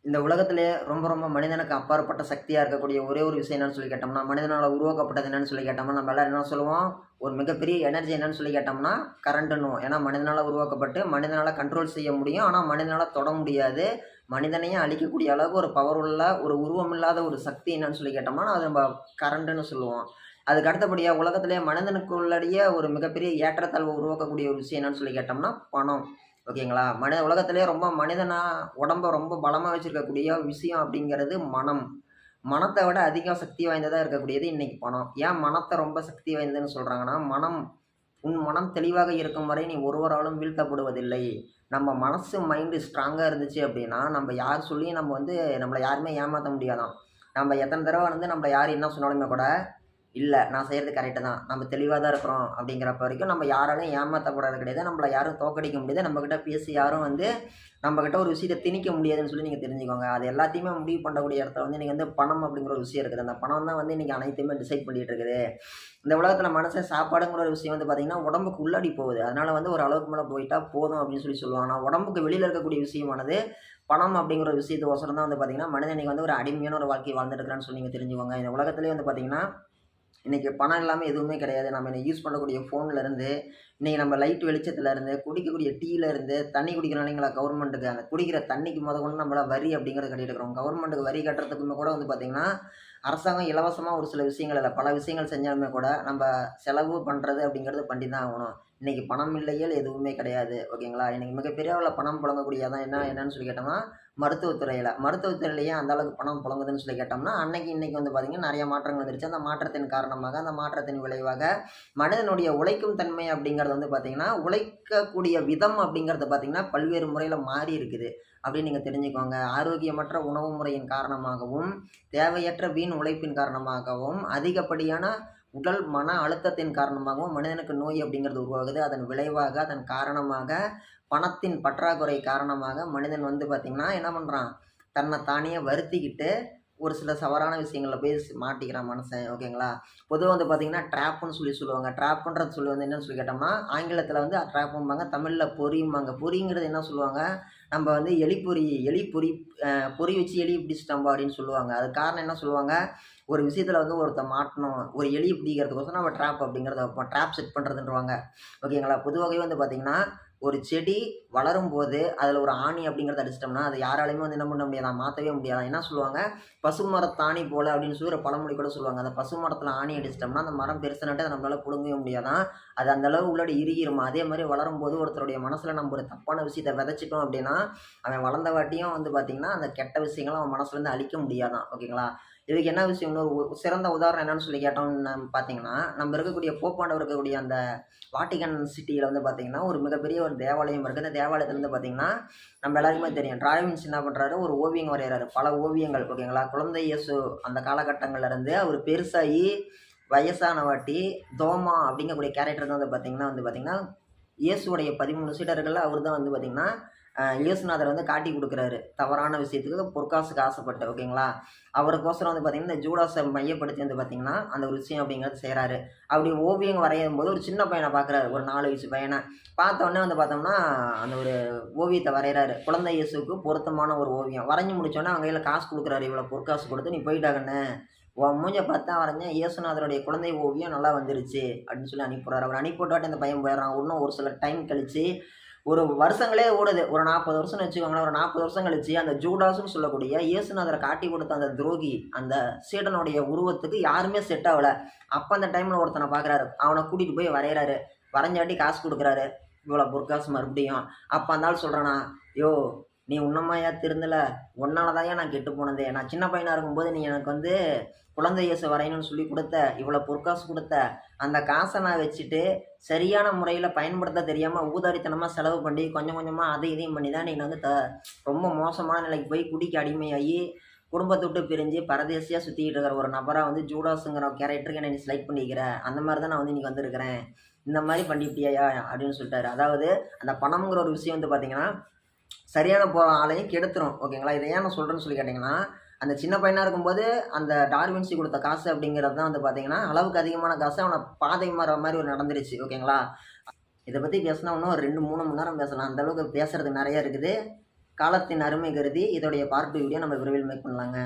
இந்த உலகத்திலே ரொம்ப ரொம்ப மனிதனுக்கு அப்பாற்பட்ட சக்தியா இருக்கக்கூடிய ஒரே ஒரு விஷயம் என்னன்னு சொல்லி கேட்டோம்னா, மனிதனால உருவாக்கப்பட்டது என்னன்னு சொல்லி கேட்டோம்னா, நம்ம எல்லாரும் என்ன சொல்லுவோம்? ஒரு மிகப்பெரிய எனர்ஜி என்னன்னு சொல்லி கேட்டோம்னா, கரண்ட்டுன்னுவோம். ஏன்னா மனிதனால உருவாக்கப்பட்டு, மனிதனால கண்ட்ரோல் செய்ய முடியும். ஆனா மனிதனால தொட முடியாது. மனிதனையே அழிக்கக்கூடிய அளவுக்கு ஒரு பவர் உள்ள, ஒரு உருவமில்லாத ஒரு சக்தி என்னன்னு சொல்லி கேட்டோம்னா, அது நம்ம கரண்ட்டுன்னு சொல்லுவோம். அதுக்கு அடுத்தபடியா உலகத்திலேயே மனிதனுக்குள்ளடைய ஒரு மிகப்பெரிய ஏற்றத்தாழ்வு உருவாக்கக்கூடிய ஒரு விஷயம் என்னன்னு சொல்லி கேட்டோம்னா, பணம். ஓகேங்களா? உலகத்திலேயே ரொம்ப மனிதனா உடம்ப ரொம்ப பலமா வச்சிருக்கக்கூடிய விஷயம் அப்படிங்கிறது மனம். மனத்த விட அதிக சக்தி வாய்ந்ததா இருக்கக்கூடியது இன்னைக்கு பணம். ஏன் மனத்த ரொம்ப சக்தி வாய்ந்ததுன்னு சொல்றாங்கன்னா, உன் மனம் தெளிவாக இருக்கும் வரை நீ ஒருவராலும் வீழ்த்தப்படுவதில்லை. நம்ம மனசு, மைண்டு ஸ்ட்ராங்கா இருந்துச்சு அப்படின்னா, நம்ப யார் சொல்லியும் நம்ம வந்து நம்மள யாருமே ஏமாத்த முடியாதாம். நம்ம எத்தன தடவ வந்து நம்மள யார் என்ன சொன்னாலுமே கூட இல்ல. நான் செய்றது கரெக்ட்டு தான். நம்ம தெளிவா தான் இருக்கிறோம் அப்படிங்கிறப்ப வரைக்கும் நம்ம யாராலயும் ஏமாத்தப்படுறது கிடையாது. நம்மள யாரும் தோற்கடிக்க முடியாது. நம்மகிட்ட பேசி யாரும் வந்து நம்மகிட்ட ஒரு விஷயத்த திணிக்க முடியாதுன்னு சொல்லி நீங்க தெரிஞ்சுக்கோங்க. அது எல்லாத்தையுமே முடிவு பண்ணக்கூடிய இடத்துல வந்து இன்னைக்கு வந்து பணம் அப்படிங்கிற ஒரு விஷயம் இருக்குது. அந்த பணம் தான் வந்து இன்னைக்கு அனைத்தையுமே டிசைட் பண்ணிட்டு இருக்குது. இந்த உலகத்துல மனுஷன் சாப்பாடுங்கிற ஒரு விஷயம் வந்து பார்த்தீங்கன்னா, உடம்புக்கு உள்ளாடி போகுது. அதனால வந்து ஒரு அளவுக்கு மேல போயிட்டா போதும் அப்படின்னு சொல்லி சொல்லுவாங்க. ஆனா உடம்புக்கு வெளியில இருக்கக்கூடிய விஷயமானது, பணம் அப்படிங்கிற ஒரு விஷயத்துக்கோசரம் தான் வந்து பார்த்தீங்கன்னா, மனிதன் இன்னைக்கு வந்து ஒரு அடிமையான ஒரு வாழ்க்கைய வாழ்ந்துட்டு இருக்கிறான்னு சொல்லி நீங்க தெரிஞ்சுக்கோங்க. இந்த உலகத்திலேயே வந்து பார்த்தீங்கன்னா இன்னைக்கு பணம் இல்லாம எதுவுமே கிடையாது. நம்ம இன்னைக்கு யூஸ் பண்ணக்கூடிய ஃபோன்லருந்து, இன்னைக்கு நம்ம லைட் வெளிச்சத்துலருந்து, குடிக்கக்கூடிய டீலருந்து, தண்ணி குடிக்கிறோம் இல்லைங்களா கவர்மெண்ட்டுக்கு, அந்த குடிக்கிற தண்ணிக்கு மொதற்கொண்டு நம்மலாம் வரி அப்படிங்கிறத கட்டிட்டு இருக்கிறோம். கவர்மெண்ட்டுக்கு வரி கட்டுறதுக்குமே கூட வந்து பார்த்தீங்கன்னா, அரசாங்கம் இலவசமா ஒரு சில விஷயங்கள் இல்ல, பல விஷயங்கள் செஞ்சாலுமே கூட, நம்ப செலவு பண்றது அப்படிங்கிறது பண்ணி தான் ஆகணும். இன்னைக்கு பணம் இல்லையேல் எதுவுமே கிடையாது. ஓகேங்களா? இன்னைக்கு மிகப்பெரிய அளவுல பணம் புழங்கக்கூடிய அதான் என்னன்னு சொல்லி கேட்டோம்னா, மருத்துவத்துறையில. மருத்துவத்துறையில ஏன் அந்த அளவுக்கு பணம் புழங்குதுன்னு சொல்லி கேட்டோம்னா, அன்னைக்கு இன்னைக்கு வந்து பார்த்தீங்கன்னா, நெறைய மாற்றங்கள் வந்துருச்சு. அந்த மாற்றத்தின் காரணமாக, அந்த மாற்றத்தின் விளைவாக, மனிதனுடைய உழைக்கும் தன்மை அப்படிங்கிறது வந்து பார்த்தீங்கன்னா, உழைக்கக்கூடிய விதம் அப்படிங்கிறது பார்த்தீங்கன்னா, பல்வேறு முறையில மாறி இருக்குது. அப்படின்னு நீங்க தெரிஞ்சுக்கோங்க. ஆரோக்கியமற்ற உணவு முறையின் காரணமாகவும், தேவையற்ற வீண் உழைப்பின் காரணமாகவும், அதிகப்படியான உடல் மன அழுத்தத்தின் காரணமாகவும் மனிதனுக்கு நோய் அப்படிங்கிறது உருவாகுது. அதன் விளைவாக, அதன் காரணமாக, பணத்தின் பற்றாக்குறை காரணமாக மனிதன் வந்து பார்த்தீங்கன்னா, என்ன பண்றான்? தன்ன தானே வருத்திக்கிட்டு, ஒரு சில தவறான விஷயங்கள்ல போய் மாட்டிக்கிறான் மனுஷன். ஓகேங்களா? பொதுவா வந்து பார்த்தீங்கன்னா, ட்ராப்புன்னு சொல்லி சொல்லுவாங்க. ட்ராப்புன்றது சொல்லி வந்து என்னன்னு சொல்லி கேட்டோம்னா, ஆங்கிலத்தில வந்து ட்ராப்பும்பாங்க. தமிழ்ல பொறிம்பாங்க. பொறிங்கிறது என்ன சொல்லுவாங்க? நம்ப வந்து எலி பொறி பொறி வச்சு எலிய பிடிச்சுட்டோம்பா அப்படின்னு சொல்லுவாங்க. அதுக்கு காரணம் என்ன சொல்லுவாங்க? ஒரு விஷயத்துல வந்து ஒருத்தன் மாட்டணும். ஒரு எலிய பிடிக்கிறதுக்கோசரம் நம்ம ட்ராப் அப்படிங்கிறத வைப்போம். ட்ராப் செட் பண்றதுன்றுவாங்க. ஓகேங்களா? பொதுவாகவே வந்து பார்த்தீங்கன்னா, ஒரு செடி வளரும்போது அதில ஒரு ஆணி அப்படிங்கிறத அடிச்சிட்டோம்னா, அது யாராலயுமே வந்து என்ன பண்ண முடியாதாம், மாத்தவே முடியாதாம். என்ன சொல்லுவாங்க? "பசுமரத்தாணி போல" அப்படின்னு சொல்லி ஒரு பழமொழி கூட சொல்லுவாங்க. அந்த பசுமரத்தில ஆணி அடிச்சிட்டோம்னா, அந்த மரம் பெருசானாட்டு அத நம்மளால புடுங்கவே முடியாதாம். அது அந்த அளவு உள்ளாடி இறுகிருமாம். அதே மாரி வளரும்போது ஒருத்தருடைய மனசுல நம்ம ஒரு தப்பான விஷயத்த விதைச்சிட்டோம் அப்படின்னா, அவன் வளர்ந்த வாட்டியும் வந்து பார்த்தீங்கன்னா, அந்த கெட்ட விஷயங்கள அவன் மனசுலருந்து அழிக்க முடியாதாம். ஓகேங்களா? இதுக்கு என்ன விஷயம் இன்னொரு சிறந்த உதாரணம் என்னன்னு சொல்லி கேட்டோம்னு பார்த்தீங்கன்னா, நம்ம இருக்கக்கூடிய போப்பாண்டவர் இருக்கக்கூடிய அந்த வாட்டிகன் சிட்டியில வந்து பார்த்தீங்கன்னா, ஒரு மிகப்பெரிய ஒரு தேவாலயம் இருக்கு. அந்த தேவாலயத்துல வந்து பார்த்தீங்கன்னா, நம்ம எல்லாருக்குமே தெரியும். டிராவின்ஸ் என்ன பண்றாரு, ஒரு ஓவியம் வரையறாரு. பல ஓவியங்கள் ஓகேங்களா? குழந்தை இயேசு அந்த காலகட்டங்கள்ல இருந்து அவரு பெருசாகி வயசான வாட்டி தோமா அப்படிங்கக்கூடிய கேரக்டர் தான் வந்து பார்த்தீங்கன்னா, இயேசுவுடைய 13 சீடர்கள்ல அவரு தான் வந்து பார்த்தீங்கன்னா, இயேசுநாதர் வந்து காட்டிக் குடுக்குறாரு. தவறான விஷயத்துக்கு பொற்காசுக்கு ஆசைப்பட்டு ஓகேங்களா? அவருக்கோசரம் வந்து பார்த்தீங்கன்னா, இந்த ஜூடாஸ மையப்படுத்தி வந்து பார்த்தீங்கன்னா, அந்த ஒரு விஷயம் அப்படிங்கிறது செய்றாரு. அப்படி ஓவியம் வரையும்போது ஒரு சின்ன பையன பார்க்குறாரு. ஒரு 4 வயசு பையன. பார்த்த உடனே வந்து பார்த்தோம்னா, அந்த ஒரு ஓவியத்த வரையறாரு. குழந்தை இயேசுவுக்கு பொருத்தமான ஒரு ஓவியம். வரைஞ்சு முடிச்சோனே அவங்க கையில காசு குடுக்குறாரு. இவ்வளோ பொற்காசு குடுத்து, "நீ போயிட்டா கண்ணு. உன் மூஞ்ச பார்த்து தான் வரைஞ்சேன். இயேசுநாதருடைய குழந்தை ஓவியம் நல்லா வந்துருச்சு." அப்படின்னு சொல்லி அனுப்பிவுடுறாரு. அவர் அனுப்பிவுட்டாட்டி அந்த பையன் போயிடுறான். இன்னும் ஒரு சில டைம் கழிச்சு ஒரு வருஷங்களே ஓடுது. ஒரு 40 வருஷம்னு வச்சுக்கோங்களேன். ஒரு 40 வருஷம் கழிச்சு அந்த ஜூடாஸ்ன்னு சொல்லக்கூடிய இயேசுநாதர காட்டிக் குடுத்த அந்த துரோகி, அந்த சீடனுடைய உருவத்துக்கு யாருமே செட் ஆவல. அப்ப அந்த டைம்ல ஒருத்தன பார்க்குறாரு. அவன கூட்டிட்டு போய் வரையறாரு. வரைஞ்சாட்டி காசு குடுக்குறாரு. இவ்வளோ பொற்காசு மறுபடியும். அப்ப அந்த ஆள் சொல்றானாம், "யோவ்! நீ உன்னமாயா திருந்தல? உன்னால தான்யா நான் கெட்டு போனதே. நான் சின்ன பையனா இருக்கும்போது நீ எனக்கு வந்து குழந்தை இயேசு வரையணும்னு சொல்லி குடுத்த. இவ்வளோ பொற்காசு குடுத்த. அந்த காச நான் வச்சுட்டு சரியான முறையில பயன்படுத்த தெரியாம ஊதாரித்தனமா செலவு பண்ணி, கொஞ்சம் கொஞ்சமா அதை இதையும் பண்ணி தான் நீ வந்து ரொம்ப மோசமான நிலைக்கு போய் குடிக்கு அடிமையாகி, குடும்பத்த விட்டு பிரிஞ்சு பரதேசியா சுத்திக்கிட்டு இருக்கிற ஒரு நபரா வந்து ஜூடாஸ்ங்கிற கேரக்டருக்கு என்ன நீ செலக்ட் பண்ணியிருக்கிற. அந்த மாரி தான் நான் வந்து இன்னைக்கு வந்திருக்கிறேன். இந்த மாரி பண்ணிட்டியாயா?" அப்படின்னு சொல்லிட்டாரு. அதாவது அந்த பணம்ங்கிற ஒரு விஷயம் வந்து பார்த்தீங்கன்னா, சரியான ஆளையும் கெடுத்துரும். ஓகேங்களா? இத ஏன் நான் சொல்றேன்னு சொல்லி கேட்டீங்கன்னா, அந்த சின்ன பையனா இருக்கும்போது, அந்த டார்வின்சி குடுத்த காசு அப்படிங்கிறது தான் வந்து பார்த்தீங்கன்னா, அளவுக்கு அதிகமான காசு அவன பாதை மாற மாரி ஒரு நடந்துருச்சு. ஓகேங்களா? இத பத்தி பேசுனா இன்னும் ஒரு 2, 3 மணி நேரம் பேசலாம். அந்த அளவுக்கு பேசுறதுக்கு நெறைய இருக்குது. காலத்தின் அருமை கருதி இதோடைய பார்ட் 2 வீடியோ நம்ம விரைவில் மேக் பண்ணலாங்க.